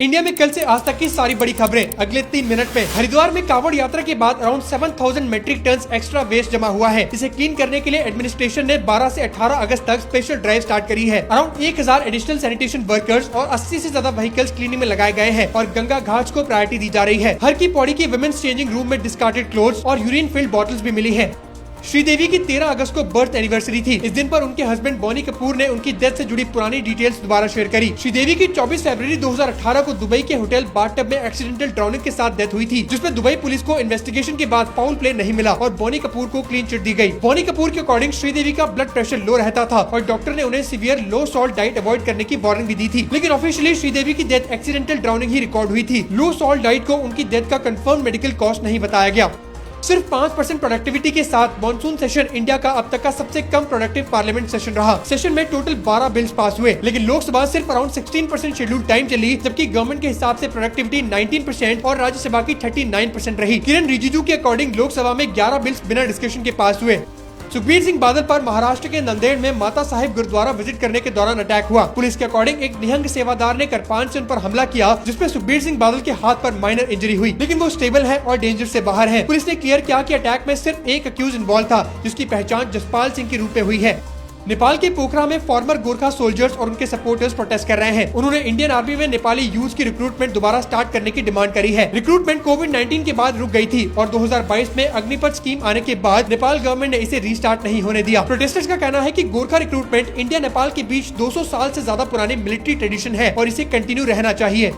India में कल से आज तक की सारी बड़ी खबरें अगले 3 मिनट में। हरिद्वार में कांवड़ यात्रा के बाद around 7,000 metric ton extra waste जमा हुआ है। इसे क्लीन करने के लिए एडमिनिस्ट्रेशन ने 12 से 18 अगस्त तक स्पेशल ड्राइव स्टार्ट करी है। अराउंड 1000 एडिशनल सैनिटेशन वर्कर्स और 80 से ज्यादा व्हीकल्स क्लीनिंग में लगाए गए हैं और गंगा घाट को प्रायोरिटी दी जा रही है। हर की पौड़ी की वुमेन्स चेंजिंग रूम में डिस्कार्डेड क्लोथ्स और यूरिन फिल्ड बॉटल्स भी मिली है। श्रीदेवी की 13 अगस्त को बर्थ एनिवर्सरी थी। इस दिन पर उनके हस्बैंड बॉनी कपूर ने उनकी डेथ से जुड़ी पुरानी डिटेल्स दोबारा शेयर करी। श्रीदेवी की 24 फरवरी 2018 को दुबई के होटल बाथटब में एक्सीडेंटल ड्राउनिंग के साथ डेथ हुई थी, जिसमें दुबई पुलिस को इन्वेस्टिगेशन के बाद फाउल प्ले नहीं मिला और बॉनी कपूर को क्लीन चिट दी गई। बॉनी कपूर के अकॉर्डिंग श्रीदेवी का ब्लड प्रेशर लो रहता था और डॉक्टर ने उन्हें सीवियर लो सॉल्ट डाइट अवॉइड करने की वार्निंग भी दी थी, लेकिन ऑफिशियली श्रीदेवी की डेथ एक्सीडेंटल ड्राउनिंग ही रिकॉर्ड हुई थी। लो सॉल्ट डाइट को उनकी डेथ का कंफर्म मेडिकल कॉस्ट नहीं बताया गया। सिर्फ 5% प्रोडक्टिविटी के साथ मॉनसून सेशन इंडिया का अब तक का सबसे कम प्रोडक्टिव पार्लियामेंट सेशन रहा। सेशन में टोटल 12 बिल्स पास हुए, लेकिन लोकसभा सिर्फ अराउंड 16% शेड्यूल टाइम चली, जबकि गवर्नमेंट के हिसाब से प्रोडक्टिविटी 19% और राज्यसभा की 39% रही। किरण रिजिजू के अकॉर्डिंग लोकसभा में 11 बिल्स बिना डिस्कशन के पास हुए। सुखबीर सिंह बादल पर महाराष्ट्र के नांदेड़ में माता साहिब गुरुद्वारा विजिट करने के दौरान अटैक हुआ। पुलिस के अकॉर्डिंग एक निहंग सेवादार ने कृपाण चंद पर हमला किया, जिसमें सुखबीर सिंह बादल के हाथ पर माइनर इंजरी हुई, लेकिन वो स्टेबल है और डेंजर से बाहर है। पुलिस ने क्लियर किया कि अटैक में सिर्फ एक अक्यूज इन्वॉल्व था, जिसकी पहचान जसपाल सिंह के रूप में हुई है। नेपाल के पोखरा में फॉर्मर गोरखा सोल्जर्स और उनके सपोर्टर्स प्रोटेस्ट कर रहे हैं। उन्होंने इंडियन आर्मी में नेपाली यूथ की रिक्रूटमेंट दोबारा स्टार्ट करने की डिमांड करी है। रिक्रूटमेंट कोविड-19 के बाद रुक गई थी और 2022 में अग्निपथ स्कीम आने के बाद नेपाल गवर्नमेंट ने इसे रीस्टार्ट नहीं होने दिया। प्रोटेस्टर्स का कहना है कि गोरखा रिक्रूटमेंट इंडिया नेपाल के बीच 200 साल से ज्यादा पुरानी मिलिट्री ट्रेडिशन है और इसे कंटिन्यू रहना चाहिए।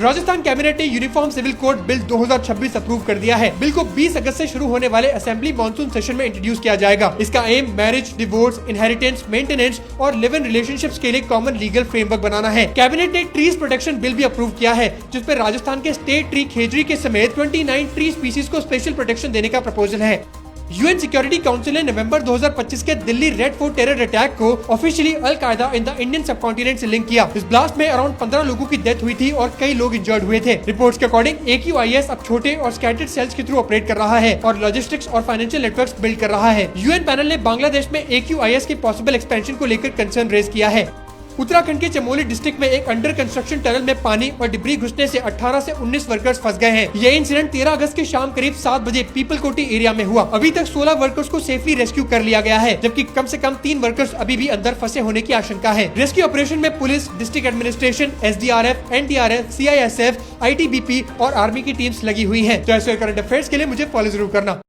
राजस्थान कैबिनेट ने uniform civil code bill 2026 approve कर दिया है। बिल को 20 अगस्त से शुरू होने वाले असेंबली मॉनसून सेशन में इंट्रोड्यूस किया जाएगा। इसका aim marriage, divorce, inheritance, maintenance और लिव इन रिलेशनशिप्स के लिए कॉमन लीगल फ्रेमवर्क बनाना है। कैबिनेट ने ट्रीज प्रोटेक्शन बिल भी अप्रूव किया है, जिसमें राजस्थान के स्टेट ट्री खेजड़ी के समेत 29 ट्री स्पीसीज को स्पेशल प्रोटेक्शन देने का प्रपोजल है। यूएन सिक्योरिटी काउंसिल ने नवंबर 2025 के Delhi red fort terror attack को ऑफिशियली अल कायदा इन द इंडियन सब कॉन्टिनेंट से लिंक किया। इस ब्लास्ट में अराउंड 15 लोगों की डेथ हुई थी और कई लोग इंजर्ड हुए थे। रिपोर्ट्स के अकॉर्डिंग AQIS अब छोटे और स्कैटर्ड सेल्स के थ्रू ऑपरेट कर रहा है और लॉजिस्टिक्स और फाइनेंशियल नेटवर्क्स बिल्ड कर रहा है। यूएन पैनल ने बांग्लादेश में AQIS के पॉसिबल एक्सपेंशन को लेकर कंसर्न रेज किया है। उत्तराखंड के चमोली डिस्ट्रिक्ट में एक अंडर कंस्ट्रक्शन टनल में पानी और डिब्री घुसने से 18 से 19 वर्कर्स फंस गए हैं। यह इंसिडेंट 13 अगस्त की शाम करीब 7 बजे पीपल कोटी एरिया में हुआ। अभी तक 16 वर्कर्स को सेफली रेस्क्यू कर लिया गया है, जबकि कम से कम 3 वर्कर्स अभी भी अंदर फंसे होने की आशंका है। रेस्क्यू ऑपरेशन में police, district administration, SDRF, NDRF, CISF, ITBP और आर्मी की टीम्स लगी हुई है। तो ऐसे करंट अफेयर्स के लिए मुझे फॉलो जरूर करना।